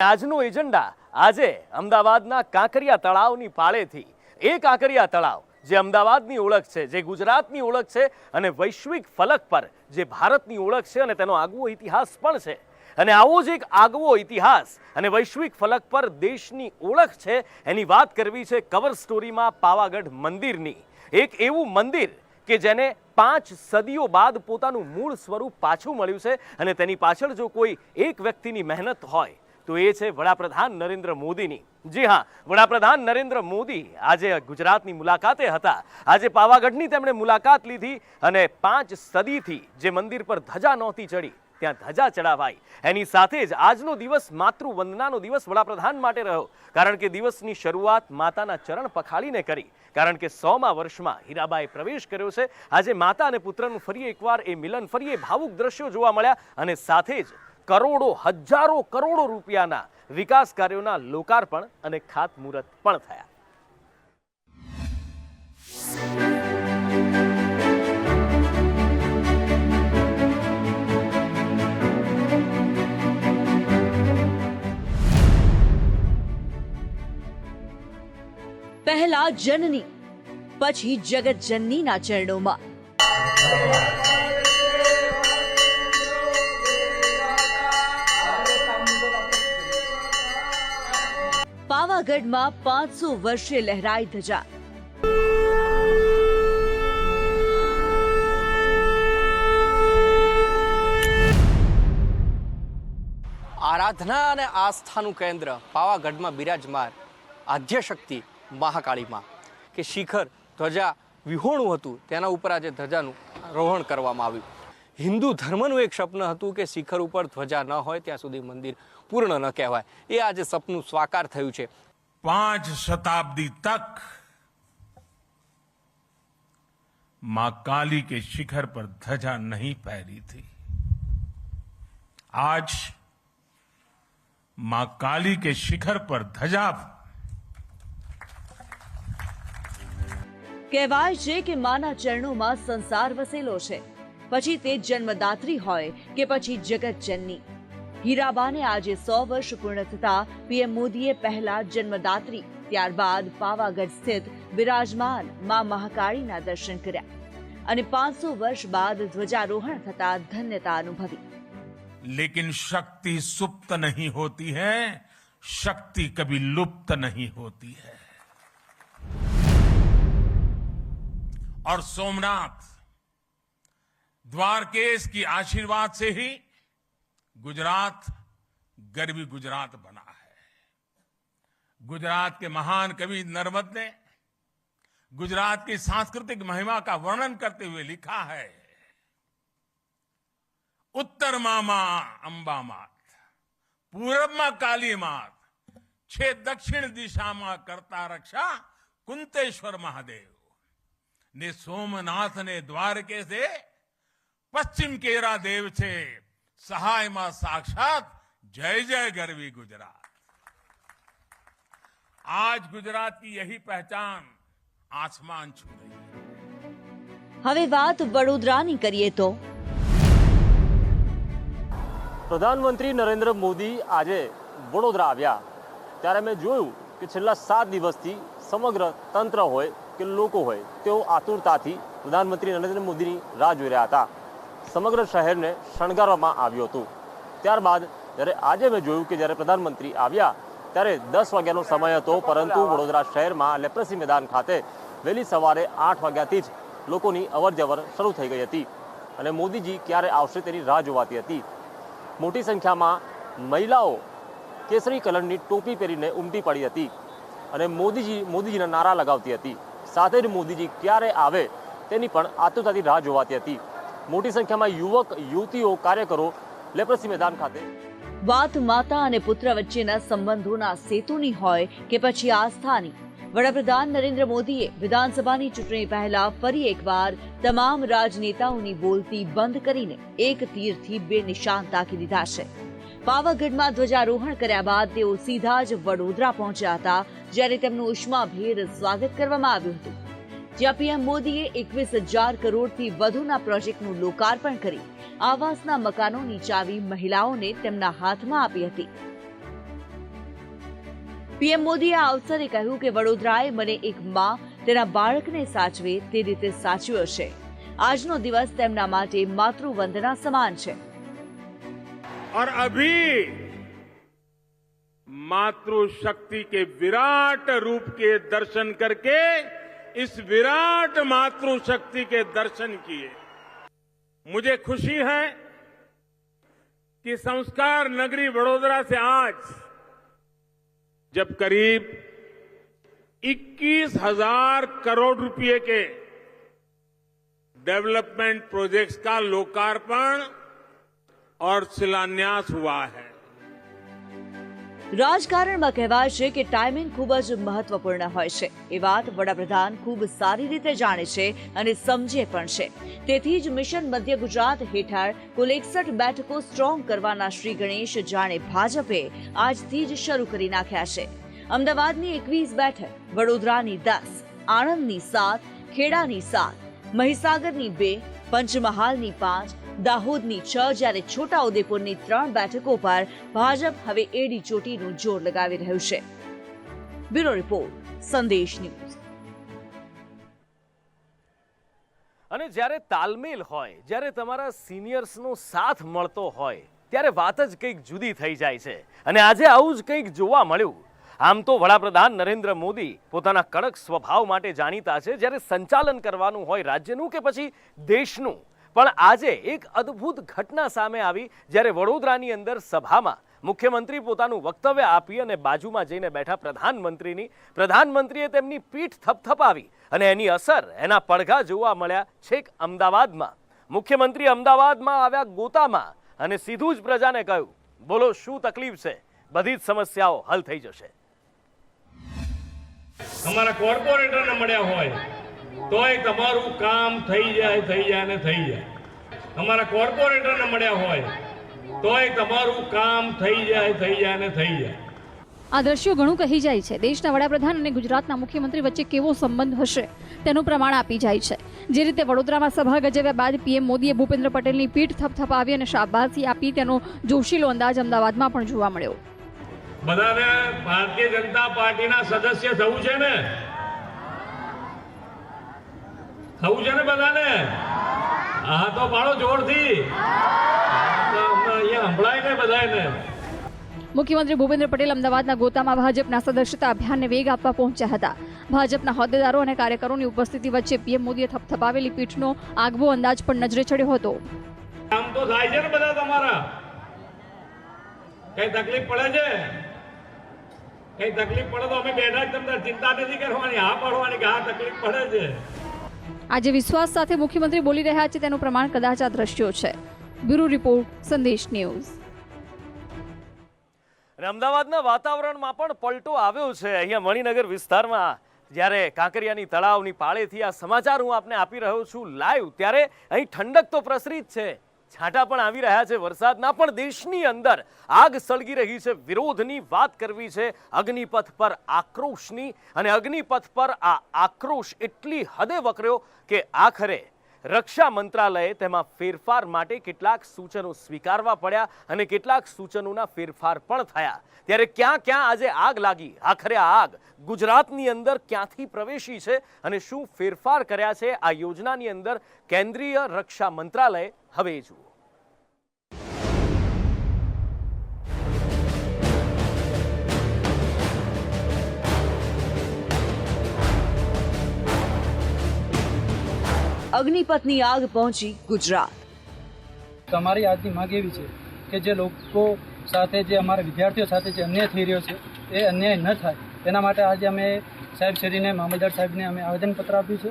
આજનો એજન્ડા આજે અમદાવાદના કાંકરિયા તળાવની પાળેથી એ કાંકરિયા તળાવ જે અમદાવાદની ઓળખ છે, જે ગુજરાતની ઓળખ છે અને વૈશ્વિક ફલક પર જે ભારતની ઓળખ છે અને તેનો આગવો ઇતિહાસ પણ છે, અને આવો જ એક આગવો ઇતિહાસ અને વૈશ્વિક ફલક પર દેશની ઓળખ છે, એની વાત કરવી છે કવર સ્ટોરીમાં પાવાગઢ મંદિરની. એક એવું મંદિર કે જેને 5 સદીઓ બાદ પોતાનું મૂળ સ્વરૂપ પાછું મળ્યું છે, અને તેની પાછળ જો કોઈ એક વ્યક્તિની મહેનત હોય તો એ છે વડાપ્રધાન નરેન્દ્ર મોદીની. જી હા, વડાપ્રધાન નરેન્દ્ર મોદી આજે ગુજરાતની મુલાકાતે હતા. આજે પાવાગઢની તેમણે મુલાકાત લીધી અને 5 સદીથી જે મંદિર પર ધજા નહોતી ચડી ત્યાં ધજા ચડાવાઈ. એની સાથે જ આજનો દિવસ માતૃવંદનાનો દિવસ વડાપ્રધાન માટે રહ્યો, કારણ કે દિવસની શરૂઆત માતાના ચરણ પખાળીને કરી, કારણ કે 100મા વર્ષમાં હીરાબાએ પ્રવેશ કર્યો છે. આજે માતા અને પુત્રનું ફરી એકવાર એ મિલન, ફરી એ ભાવુક દ્રશ્યો જોવા મળ્યા, અને સાથે જ કરોડો, હજારો કરોડો રૂપિયાના વિકાસ કાર્યોના લોકાર્પણ અને ખાતમુહૂર્ત પણ થયા. પહેલા જનની, પછી જગત જનનીના ચરણોમાં પાવાગઢમાં 500 વર્ષે લહેરાઈ ધજા. આરાધના અને આસ્થાનું કેન્દ્ર પાવાગઢમાં બિરાજમાન આદ્યશક્તિ મહાકાળીમાં કે શિખર ધ્વજા વિહોણું હતું, તેના ઉપર આજે ધજાનું રોહણ કરવામાં આવ્યું. હિન્દુ ધર્મનું એક સ્વપ્ન હતું કે શિખર ઉપર ધ્વજા ન હોય ત્યાં સુધી મંદિર પૂર્ણ ન કહેવાય. એ આજે સપનું સાકાર થયું છે. 5 शताब्दी तक मां काली के शिखर पर ध्वजा नहीं फहरी थी. आज मां काली के शिखर पर ध्वजा. કહેવાય છે કે માના ચરણોમાં સંસાર વસેલો છે, પછી તે જન્મદાત્રી હોય કે પછી જગત જનની. હીરાબાને આજે 100 વર્ષ પૂર્ણ થતા પીએમ મોદીએ પહેલા જન્મદાત્રી, ત્યારબાદ પાવાગઢ સ્થિત બિરાજમાન મા મહાકાળીના દર્શન કર્યા અને 500 વર્ષ બાદ ધ્વજારોહણ થતા ધન્યતા અનુભવી. लेकिन शक्ति सुप्त नहीं होती है, शक्ति कभी लुप्त नहीं होती है. और सोमनाथ द्वारकेश की आशीर्वाद से ही गुजरात गरवी गुजरात बना है. गुजरात के महान कवि नर्मद ने गुजरात की सांस्कृतिक महिमा का वर्णन करते हुए लिखा है, उत्तर मामा अंबा मात, पूरब में काली मात, छे दक्षिण दिशाમાં કરતા રક્ષા કુંતેશ્વર મહાદેવ ને સોમનાથ ને દ્વારકે से पश्चिम केरा देव छे, सहाय मां साक्षात जय जय गरवी गुजरात. आज गुजरात की यही पहचान आसमान छू रही है. હવે વાત વડોદરાની કરીએ તો પ્રધાનમંત્રી નરેન્દ્ર મોદી આજે વડોદરા આવ્યા ત્યારે મેં જોયું કે છેલ્લા 7 દિવસથી સમગ્ર તંત્ર હોય કે લોકો હોય તેઓ આતુરતાથી પ્રધાનમંત્રી નરેન્દ્ર મોદીની રાહ જોઈ રહ્યા હતા. સમગ્ર શહેરને શણગારવામાં આવ્યું હતું. ત્યારબાદ જ્યારે આજે મેં જોયું કે જ્યારે પ્રધાનમંત્રી આવ્યા ત્યારે 10 વાગ્યાનો સમય હતો, પરંતુ વડોદરા શહેરમાં લેપ્રસી મેદાન ખાતે વહેલી સવારે 8 વાગ્યાથી જ લોકોની અવરજવર શરૂ થઈ ગઈ હતી અને મોદીજી ક્યારે આવશે તેની રાહ જોવાતી હતી. મોટી સંખ્યામાં મહિલાઓ કેસરી કલરની ટોપી પહેરીને ઉમટી પડી હતી અને મોદીજીના નારા લગાવતી હતી. સાથે જ મોદીજી ક્યારે આવે તેની પણ આતુરતાથી રાહ જોવાતી હતી. મોટી સંખ્યામાં યુવક યુવતીઓ કાર્યકરો લેપ્રસી મેદાન ખાતે. વાત માતા અને પુત્ર વચ્ચેના સંબંધોના સેતુની હોય કે પછી આસ્થાની, વડાપ્રધાન નરેન્દ્ર મોદીએ વિધાનસભાની ચૂંટણી પહેલા ફરી એકવાર તમામ રાજનેતાઓની બોલતી બંધ કરીને એક તીરથી 2 નિશાન તાકી દીધા છે. પાવાગઢમાં ધ્વજારોહણ કર્યા બાદ તેઓ સીધા જ વડોદરા પહોંચ્યા હતા, જ્યારે તેમનું ઉષ્માભેર સ્વાગત કરવામાં આવ્યું હતું. જ્યાં પીએમ મોદીએ 21,000 કરોડથી વધુના પ્રોજેક્ટનું લોકાર્પણ કરી આવાસના મકાનોની ચાવી મહિલાઓને તેમના હાથમાં આપી હતી. પીએમ મોદીએ આ અવસરે કહ્યું કે વડોદરાએ મને એક માં તેના બાળકને સાચવે તે રીતે સાચવ્યો છે. આજનો દિવસ તેમના માટે માતૃવંદના સમાન છે. और अभी मातृशक्ति के विराट रूप के दर्शन करके इस विराट मातृशक्ति के दर्शन किए. मुझे खुशी है कि संस्कार नगरी वडोदरा से आज जब करीब 21,000 करोड़ रुपए के डेवलपमेंट प्रोजेक्ट्स का लोकार्पण और शिलान्यास हुआ है. રાજકારણમાં કહેવાય છે કે ટાઈમિંગ ખૂબ જ મહત્વપૂર્ણ હોય છે. એ વાત વડાપ્રધાન ખૂબ સારી રીતે જાણે છે અને સમજે પણ છે. તેથી જ મિશન મધ્ય ગુજરાત હેઠળ કુલ 61 બેઠકો સ્ટ્રોંગ કરવાના શ્રી ગણેશ જાણે ભાજપે આજથી જ શરૂ કરી નાખ્યા છે. અમદાવાદની 21 બેઠક, વડોદરાની 10, આણંદની 7, ખેડાની 7, મહીસાગરની 2, પંચમહાલની 5, દાહોદની 6 જ્યારે છોટાઉદેપુરની 3 બેઠકો પર ભાજપ હવે એડી ચોટીનું જોર લગાવી રહ્યું છે. બ્યુરો રિપોર્ટ, સંદેશ ન્યૂઝ. અને જ્યારે તાલમેલ હોય, જ્યારે તમારા સિનિયર્સનો સાથ મળતો હોય, ત્યારે વાત જ કંઈક જુદી થઈ જાય છે. અને આજે આવું જ કંઈક જોવા મળ્યું. આમ તો વડાપ્રધાન નરેન્દ્ર મોદી પોતાના કડક સ્વભાવ માટે જાણીતા છે. જ્યારે સંચાલન કરવાનું હોય રાજ્યનું કે પછી દેશનું, પણ આજે એક અદ્ભુત ઘટના સામે આવી. જ્યારે વડોદરાની અંદર સભામાં મુખ્યમંત્રી પોતાનું વક્તવ્ય આપી અને બાજુમાં જઈને બેઠા પ્રધાનમંત્રીએ તેમની પીઠ થપથપાવી અને એની અસર, એના પડઘા જોવા મળ્યા છેક અમદાવાદમાં. મુખ્યમંત્રી અમદાવાદમાં આવ્યા ગોતામાં અને સીધું જ પ્રજાને કહ્યું, બોલો શું તકલીફ છે, બધી જ સમસ્યાઓ હલ થઈ જશે. અમારા કોર્પોરેટરને મળ્યા હોય તોય તમારું કામ થઈ જાય ને થઈ જાય. અમારા કોર્પોરેટરને મળ્યા હોય તોય તમારું કામ થઈ જાય ને થઈ જાય. આ દ્રશ્યો ઘણું કહી જાય છે. દેશના વડાપ્રધાન અને ગુજરાતના મુખ્યમંત્રી વચ્ચે કેવો સંબંધ હશે તેનું પ્રમાણ આપી જાય છે. જે રીતે વડોદરામાં સભા ગજવ્યા બાદ પીએમ મોદીએ ભૂપેન્દ્ર પટેલની પીઠ થપથપાવી અને શાબાશી આપી તેનો જોશીલો અંદાજ અમદાવાદમાં પણ જોવા મળ્યો. બધાને ભારતીય જનતા પાર્ટીના સદસ્ય થવું છે ને? થવું છે ને બધાને? હા તો પાડો જોરથી. અહીંયા સંભળાય ને બધાને. મુખ્યમંત્રી ભૂપેન્દ્ર પટેલ અમદાવાદના ગોતામાં ભાજપના સદસ્યતા અભિયાનને વેગ આપવા પહોંચ્યા હતા. ભાજપના હોદ્દેદારો અને કાર્યકરોની ઉપસ્થિતિ વચ્ચે પીએમ મોદીએ થપથપાવેલી પીઠનો આગવો અંદાજ પણ નજરે ચડ્યો હતો. કામ તો થાય છે ને બધા તમારા? કઈ તકલીફ પડે છે? કઈ તકલીફ પડે તો અમે બેઠા જ, તમને ચિંતા નથી કરવાની, હા પડવાની કે હા તકલીફ પડે છે. આજે વિશ્વાસ સાથે મુખ્યમંત્રી બોલી રહ્યા છે તેનું પ્રમાણ કદાચ આ દ્રશ્યો છે. બ્યુરો રિપોર્ટ, સંદેશ ન્યૂઝ. અમદાવાદના વાતાવરણમાં પણ પલટો આવ્યો છે. અહીંયા મણિનગર વિસ્તારમાં જ્યારે કાંકરિયાની તળાવની પાળેથી આ સમાચાર હું આપને આપી રહ્યો છું લાઈવ, ત્યારે અહીં ઠંડક તો પ્રસરી જ છે, છાંટા પણ આવી રહ્યા છે વરસાદના. પણ દેશની અંદર આગ સળગી રહી છે. વિરોધની વાત કરવી છે, અગ્નિપથ પર આક્રોશની. અને અગ્નિપથ પર આ આક્રોશ એટલી હદે વકર્યો કે આખરે રક્ષા મંત્રાલયે તેમાં ફેરફાર માટે કેટલાક સૂચનો સ્વીકારવા પડ્યા અને કેટલાક સૂચનોના ફેરફાર પણ થયા. ત્યારે ક્યાં ક્યાં આજે આગ લાગી, આખરે આ આગ ગુજરાતની અંદર ક્યાંથી પ્રવેશી છે અને શું ફેરફાર કર્યા છે આ યોજનાની અંદર કેન્દ્રીય રક્ષા મંત્રાલય, હવે જુઓ. અગ્નિપથની આગ પહોંચી ગુજરાત. તમારી આજની માંગ એવી છે કે જે લોકો સાથે, જે અમારા વિદ્યાર્થીઓ સાથે જે અન્યાય થઈ રહ્યો છે એ અન્યાય ન થાય તેના માટે આજે અમે સાહેબશ્રીને, મામલતદાર સાહેબને અમે આવેદનપત્ર આપ્યું છે.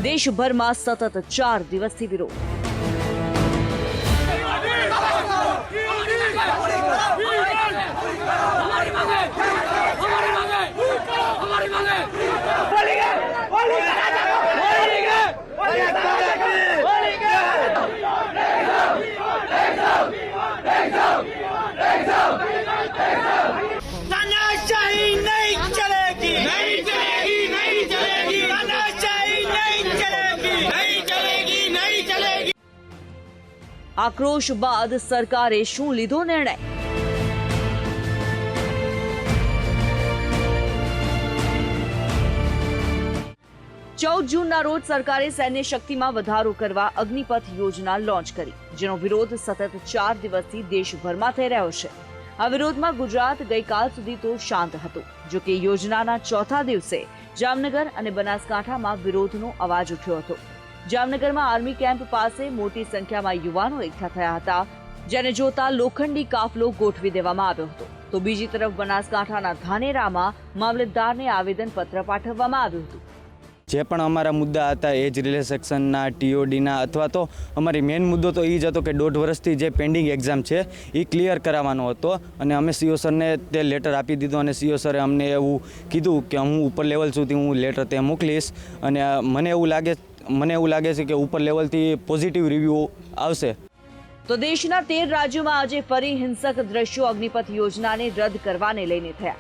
દેશભરમાં સતત 4 દિવસથી વિરોધ. આક્રોશ બાદ સરકારે શું લીધો નિર્ણય? 14 જૂનના રોજ સરકારે સૈન્ય શક્તિમાં વધારો કરવા અગ્નિપથ યોજના લોન્ચ કરી, જેનો વિરોધ સતત 4 દિવસથી દેશભરમાં થઈ રહ્યો છે. આ વિરોધમાં ગુજરાત ગઈકાલ સુધી તો શાંત હતું. જો કે યોજનાના ચોથા દિવસે જામનગર અને બનાસકાંઠામાં વિરોધનો અવાજ ઉઠ્યો હતો. જામનગરમાં આર્મી કેમ્પ પાસે મોટી સંખ્યામાં યુવાનો એકઠા થયા હતા, જેને જોતા લોખંડી કાફલો ગોઠવી દેવામાં આવ્યો હતો. તો બીજી તરફ બનાસકાંઠાના ધાનેરામાં મામલતદારને આવેદનપત્ર પાઠવવામાં આવ્યું હતું. જે પણ અમારા મુદ્દા હતા એજ રિલે સેક્શનના, ટીઓડીના, અથવા તો અમારી મેઇન મુદ્દો તો એ જ હતો કે 1.5 વર્ષથી જે પેન્ડિંગ એક્ઝામ છે એ ક્લિયર કરાવવાનો હતો. અને અમે સીઓ સરને તે લેટર આપી દીધો અને સીઓ સરે અમને એવું કીધું કે હું ઉપર લેવલ સુધી હું લેટર તે મોકલીશ. અને મને એવું લાગે છે કે ઉપર લેવલથી પોઝિટિવ રિવ્યૂ આવશે. તો દેશના 13 રાજ્યોમાં આજે ફરી હિંસક દ્રશ્યો અગ્નિપથ योजनाને રદ કરવાને લઈને થયા.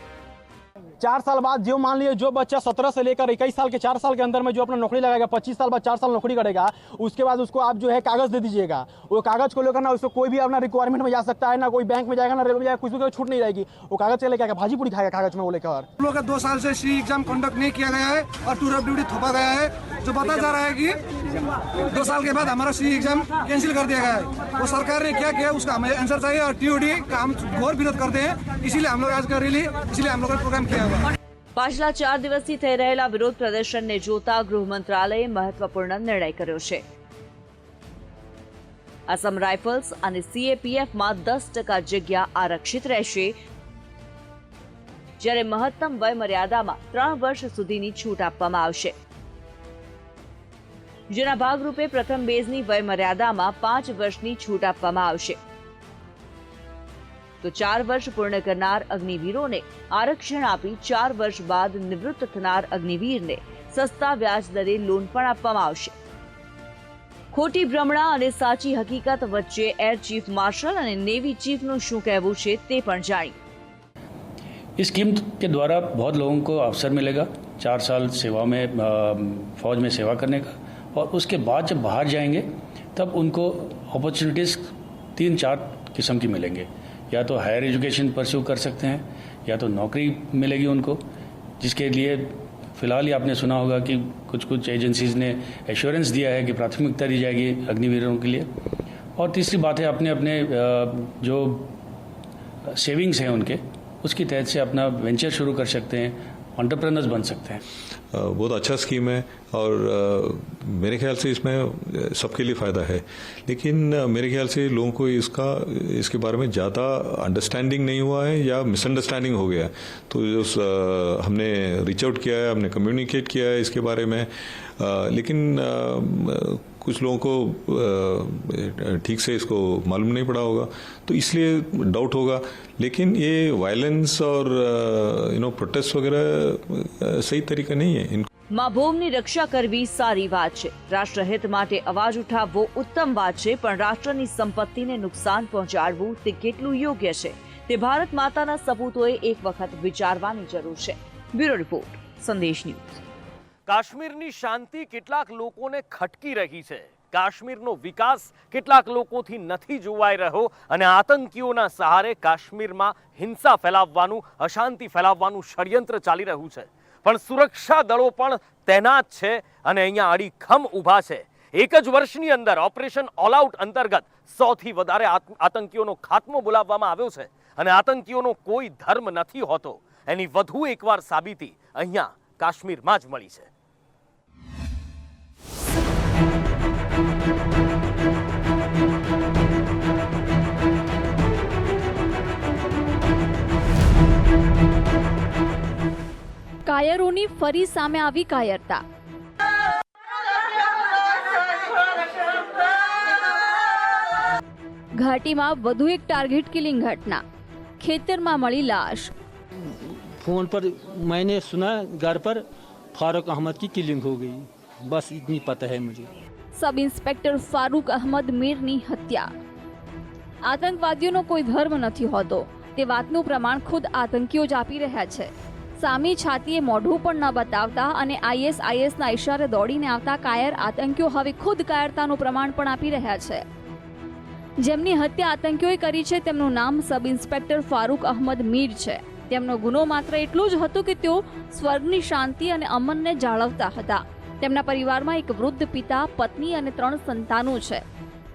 4 साल बाद जो मान लीजिए जो बच्चा 17 से लेकर 21 साल के 4 साल के अंदर में जो अपना नौकरी लगाएगा, 25 साल बाद 4 साल नौकरी करेगा, उसके बाद उसको आप जो है कागज दे दीजिएगा. वो कागज को लेकर ना उसको कोई भी अपना रिक्वायरमेंट में जा सकता है, ना कोई बैंक में जाएगा, ना रेलवे में जाएगा, कुछ भी छूट नहीं रहेगी. वो कागज से लेकर भाजी पूरी खाएगा कागज में वो लेकर. हम लोग का 2 साल से सी एग्जाम कंडक्ट नहीं किया गया है और टूर ऑफ ड्यूटी थोपा गया है, जो बता जा रहा है कि 2 साल के बाद हमारा सी एग्जाम कैंसिल कर दिया गया है. वो सरकार ने क्या किया उसका हमें आंसर चाहिए और टीओडी का हम घोर विरोध करते हैं. इसीलिए हम लोग आज का रैली, इसीलिए हम लोग का प्रोग्राम किया हुआ. પાછલા 4 દિવસથી થઈ રહેલા વિરોધ પ્રદર્શનને જોતા ગૃહ મંત્રાલયે મહત્વપૂર્ણ નિર્ણય કર્યો છે. આસામ રાઇફલ્સ અને સીએપીએફમાં 10% જગ્યા આરક્ષિત રહેશે, જ્યારે મહત્તમ વય મર્યાદામાં 3 વર્ષ સુધીની છૂટ આપવામાં આવશે. જેના ભાગરૂપે પ્રથમ બેઝની વય મર્યાદામાં 5 વર્ષની છૂટ આપવામાં આવશે. તો 4 વર્ષ પૂર્ણ કરનાર અગ્નિવીરોને આરક્ષણ આપી 4 વર્ષ બાદ નિવૃત્ત થનાર અગ્નિવીરને સસ્તા વ્યાજ દરે લોન પણ આપવામાં આવશે. ખોટી ભ્રમણા અને સાચી હકીકત વચ્ચે એર ચીફ માર્શલ અને નેવી ચીફનું શું કહેવું છે તે પણ જાણીએ. इस स्कीम के द्वारा बहुत लोगों को अवसर मिलेगा 4 साल सेवा में फौज में सेवा करने का, और उसके बाद जब बाहर जाएंगे तब उनको अपॉर्चुनिटीज़ 3-4 किस्म की मिलेंगे. या तो हायर एजुकेशन परस्यू कर सकते हैं, या तो नौकरी मिलेगी उनको, जिसके लिए फ़िलहाल ही आपने सुना होगा कि कुछ एजेंसीज़ ने एश्योरेंस दिया है कि प्राथमिकता दी जाएगी अग्निवीरों के लिए. और तीसरी बात है अपने जो सेविंग्स हैं उनके, उसकी तहत से अपना वेंचर शुरू कर सकते हैं, एंटरप्रेन्योर्स बन सकते हैं. बहुत अच्छा स्कीम है और मेरे ख्याल से इसमें सबके लिए फ़ायदा है. लेकिन मेरे ख्याल से लोगों को इसके बारे में ज़्यादा अंडरस्टैंडिंग नहीं हुआ है या मिसअंडरस्टैंडिंग हो गया. तो हमने रीच आउट किया है, हमने कम्युनिकेट किया है इसके बारे में, लेकिन कुछ लोगों को ठीक से इसको मालूम नहीं पड़ा होगा, तो इसलिए डाउट होगा. लेकिन ये वायलेंस और प्रोटेस्ट वगैरह सही तरीका नहीं है. માં ભૂમિની રક્ષા કરવી સારી વાત છે, રાષ્ટ્રહિત માટે અવાજ ઉઠાવવો ઉત્તમ વાત છે, પણ રાષ્ટ્રની સંપત્તિને નુકસાન પહોંચાડવું તે કેટલું યોગ્ય છે તે ભારત માતાના સપૂતોએ એક વખત વિચારવાની જરૂર છે. બ્યુરો રિપોર્ટ, સંદેશ ન્યૂઝ. કાશ્મીરની શાંતિ કેટલાક લોકોને ખટકી રહી છે. કાશ્મીરનો વિકાસ કેટલાક લોકોથી નથી જોવાઈ રહ્યો અને આતંકીઓના સહારે કાશ્મીરમાં હિંસા ફેલાવવાનું, અશાંતિ ફેલાવવાનું ષડયંત્ર ચાલી રહ્યું છે. પણ સુરક્ષા દળો પણ તૈનાત છે અને અહીંયા અડીખમ ઊભા છે. એક જ વર્ષની અંદર ઓપરેશન ઓલ આઉટ અંતર્ગત 100થી વધારે આતંકીઓનો ખાત્મો બોલાવવામાં આવ્યો છે અને આતંકીઓનો કોઈ ધર્મ નથી હોતો એની વધુ એકવાર સાબિતી અહીંયા કાશ્મીરમાં જ મળી છે. કાયરોની ફરી સામે આવી કાયરતા. ઘાટીમાં વધુ એક ટાર્ગેટ કિલિંગ ઘટના, ખેતરમાં મળી લાશ. फ़ोन पर मैंने सुना घर पर फारूक अहमद की किलिंग हो गई, बस इतनी पता है मुझे. સબ ઇન્સ્પેક્ટર ફારૂક અહમદ મીરની હત્યા. આતંકવાદીઓનો કોઈ ધર્મ નથી હોતો તે વાતનું પ્રમાણ ખુદ આતંકીઓ જ આપી રહ્યા છે. સામી છાતીએ મોઢું પણ ન બતાવતા અને ISISના ઇશારે દોડીને આવતા કાયર આતંકીઓ હવે ખુદ કાયરતાનું પ્રમાણ પણ આપી રહ્યા છે. જેમની હત્યા આતંકીઓએ કરી છે તેમનું નામ સબ ઇન્સ્પેક્ટર ફારૂક અહમદ મીર છે. તેમનો ગુનો માત્ર એટલું જ હતો કે તેઓ સ્વર્ગની શાંતિ અને અમનને જાળવતા હતા. તેમના પરિવારમાં એક વૃદ્ધ પિતા, પત્ની અને 3 સંતાનો છે.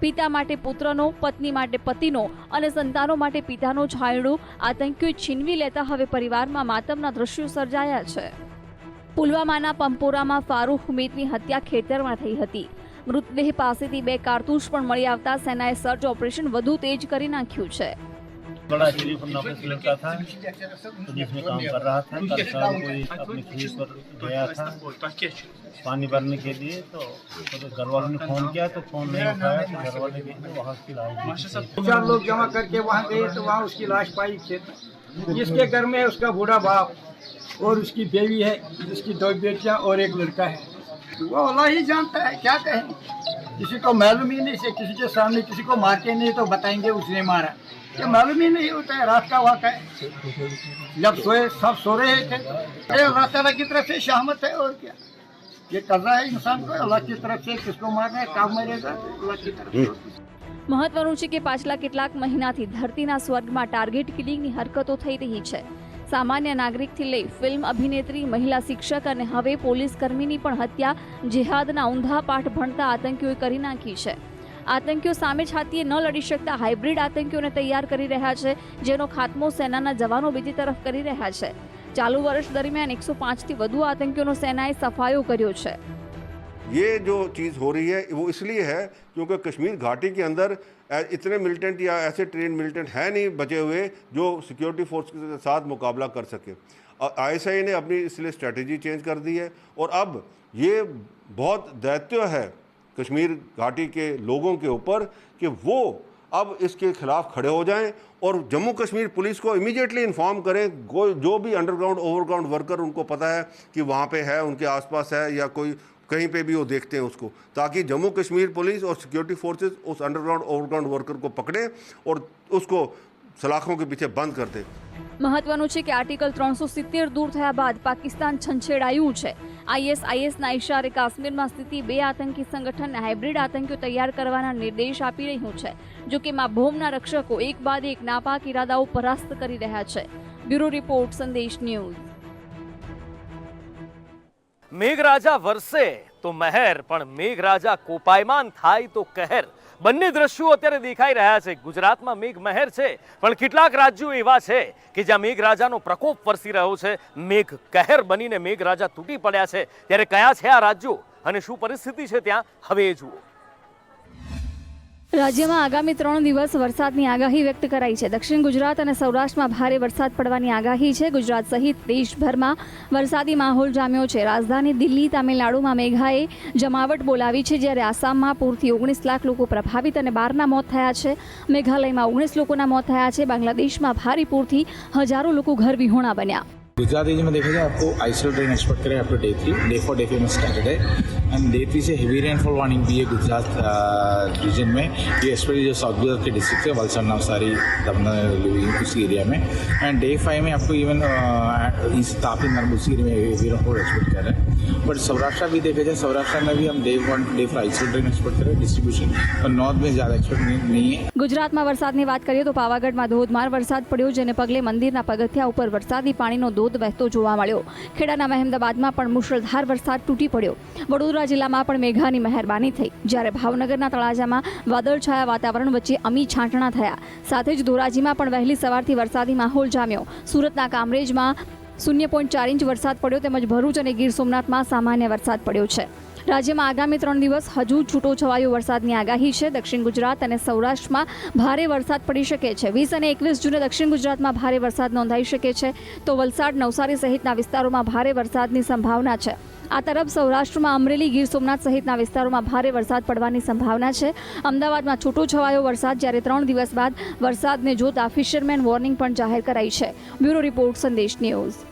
પિતા માટે પુત્રનો, પત્ની માટે પતિનો અને સંતાનો માટે પિતાનો છાંયડો આતંકીઓએ છીનવી લેતા હવે પરિવારમાં માતમના દ્રશ્યો સર્જાયા છે. પુલવામાના પંપોરામાં ફારૂક મીરની હત્યા ખેતરમાં થઈ હતી. મૃતદેહ પાસેથી 2 કારતૂસ પણ મળી આવતા સેનાએ સર્ચ ઓપરેશન વધુ તેજ કરી નાખ્યું છે. बड़ा एक्चुअली नौकरी से लड़का था तो जिसमें काम कर रहा था. कल शाम को अपने खेत पर गया था पानी भरने के लिए. तो घर वालों ने फोन किया तो फोन नहीं उठाया तो घर वाले गए तो वहाँ उसकी लाश 4 लोग जमा करके वहाँ गए तो वहाँ उसकी लाश पाई खेत. जिसके घर में उसका बूढ़ा बाप और उसकी बेटी है, उसकी 2 बेटियाँ और एक लड़का है. वो अल्लाह ही जानता है, क्या कहें. किसी को मालूम ही नहीं से किसी के सामने किसी को मारते नहीं तो बताएंगे उसने मारा. ये मालूम ही नहीं होता है. रात का वाक़ा है, जब सोए सब सो रहे थे. ये अल्लाह ताला की तरफ से शाहमत है और क्या. ये कर रहा है इंसान को अल्लाह की तरफ से. किसको मारना है, कब मरेगा, अल्लाह की तरफ से. મહત્વનું છે કે પાછલા કેટલાક મહિનાથી ધરતીના સ્વર્ગમાં ટાર્ગેટ કિલિંગની હરકતો થઈ રહી છે. સામાન્ય નાગરિકથી લઈ ફિલ્મ અભિનેત્રી, મહિલા શિક્ષક અને હવે પોલીસ કર્મીની પણ હત્યા જેહાદના ઊંધા પાઠ ભણતા આતંકીઓએ કરી નાખી છે. આતંકીઓ સામે છાતીએ ન લડી શકતા હાઇબ્રિડ આતંકીઓને તૈયાર કરી રહ્યા છે, જેનો ખાત્મો સેનાના જવાનો બીજી તરફ કરી રહ્યા છે. ચાલુ વર્ષ દરમિયાન 105થી વધુ આતંકીઓનો સેનાએ સફાયો કર્યો છે. ये जो चीज़ हो रही है वो इसलिए है क्योंकि कश्मीर घाटी के अंदर इतने मिलिटेंट या ऐसे ट्रेन मिलिटेंट हैं नहीं बचे हुए जो सिक्योरिटी फोर्स के साथ मुकाबला कर सके. ISI ने अपनी इसलिए स्ट्रेटजी चेंज कर दी है और अब ये बहुत दायित्व है कश्मीर घाटी के लोगों के ऊपर कि वो अब इसके खिलाफ खड़े हो जाएं और जम्मू कश्मीर पुलिस को इमीडिएटली इन्फॉर्म करें. जो भी अंडरग्राउंड ओवरग्राउंड वर्कर उनको पता है कि वहाँ पे है, उनके आसपास है या कोई कहीं पे भी वो देखते हैं उसको, ताकि जम्मू कश्मीर पुलिस और सिक्योरिटी फोर्सेस उस अंडरग्राउंड ओवरग्राउंड वर्कर को पकड़े और उसको सलाखों के पीछे बंद कर दे. મહત્વનું છે કે આર્ટિકલ 370 દૂર થયા બાદ પાકિસ્તાન છંછેડાયું છે. ISISના ઇશારે કાશ્મીરમાં સ્થિતિ 2 આતંકી સંગઠનને હાઇબ્રિડ આતંકીઓ તૈયાર કરવાના નિર્દેશ આપી રહ્યું છે. જો કે માભોમના રક્ષકો એક બાદ એક નાપાક ઇરાદાઓ પરાસ્ત કરી રહ્યા છે. બ્યુરો રિપોર્ટ, સંદેશ ન્યૂઝ. મેઘરાજા વરસે તો મહેર, પણ મેઘરાજા કોપાયમાન થાય તો કહેર. બંને દ્રશ્યો અત્યારે દેખાઈ રહ્યા છે. ગુજરાતમાં મેઘ મહેર છે, પણ કેટલાક રાજ્યો એવા છે કે જ્યાં મેઘરાજાનો પ્રકોપ વરસી રહ્યો છે. મેઘ કહેર બનીને મેઘરાજા તૂટી પડ્યા છે. ત્યારે કયા છે આ રાજ્યો અને શું પરિસ્થિતિ છે ત્યાં, હવે એ જુઓ. રાજ્યમાં આગામી 3 દિવસ વરસાદની આગાહી વ્યક્ત કરાઈ છે. દક્ષિણ ગુજરાત અને સૌરાષ્ટ્રમાં ભારે વરસાદ પડવાની આગાહી છે. ગુજરાત સહિત દેશભરમાં વરસાદી માહોલ જામ્યો છે. રાજધાની દિલ્હી, તામિલનાડુમાં મેઘાએ જમાવટ બોલાવી છે, જ્યારે આસામમાં પૂરથી 19 લાખ લોકો પ્રભાવિત અને 12ના મોત થયા છે. મેઘાલયમાં 19 લોકોના મોત થયા છે. બાંગ્લાદેશમાં ભારે પૂરથી હજારો લોકો ઘર વિહોણા બન્યા. गुजरात रीजन में देखा जाए आपको आइसोलेट रेन एक्सपेक्ट करें up to day 3. Day 4 day 5 में स्टार्टेड है एंड डे 3 से हेवी रेनफॉल वार्निंग भी है गुजरात रीजन में. ये स्पेशली जो साउथ गुजरात के डिस्ट्रिक्ट है, वलसाड, नवसारी, दमन, उस एरिया में. एंड डे 5 में आपको इवन ईस्ट तापी, नर्मदा उस एरिया में हेवी रेनफॉल एक्सपेक्ट कर रहे हैं. बट सौराष्ट्र भी देखा जाए, सौराष्ट्र में भी हम day 1 day 4 isolate rain expect करें डिस्ट्रीब्यूशन, और नॉर्थ में ज़्यादा एक्सपेक्ट नहीं है. ગુજરાતમાં વરસાદની વાત કરીએ તો પાવાગઢમાં ધોધમાર વરસાદ પડ્યો, જેને પગલે મંદિરના પગથિયા ઉપર વરસાદી પાણીનો ધોધ વહેતો જોવા મળ્યો. ખેડાના મહેમદાબાદમાં પણ મુશળધાર વરસાદ તૂટી પડ્યો. વડોદરા જિલ્લામાં પણ મેઘાની મહેરબાની થઈ, જ્યારે ભાવનગરના તળાજામાં વાદળછાયા વાતાવરણ વચ્ચે અમી છાંટણા થયા. સાથે જ ધોરાજીમાં પણ વહેલી સવારથી વરસાદી માહોલ જામ્યો. સુરતના કામરેજમાં 0.4 ઇંચ વરસાદ પડ્યો, તેમજ ભરૂચ અને ગીર સોમનાથમાં સામાન્ય વરસાદ પડ્યો છે. રાજ્યમાં આગામી 3 દિવસ હજુ છૂટો છવાયો વરસાદની આગાહી છે. દક્ષિણ ગુજરાત અને સૌરાષ્ટ્રમાં ભારે વરસાદ પડી શકે છે. 20 અને 21 જૂને દક્ષિણ ગુજરાતમાં ભારે વરસાદ નોંધાઈ શકે છે, તો વલસાડ, નવસારી સહિતના વિસ્તારોમાં ભારે વરસાદની સંભાવના છે. આ તરફ સૌરાષ્ટ્રમાં અમરેલી, ગીર સોમનાથ સહિતના વિસ્તારોમાં ભારે વરસાદ પડવાની સંભાવના છે. અમદાવાદમાં છૂટો છવાયો વરસાદ, જ્યારે 3 દિવસ બાદ વરસાદને જોતા ફિશરમેન વોર્નિંગ પણ જાહેર કરાઈ છે. બ્યુરો રિપોર્ટ, સંદેશ ન્યૂઝ.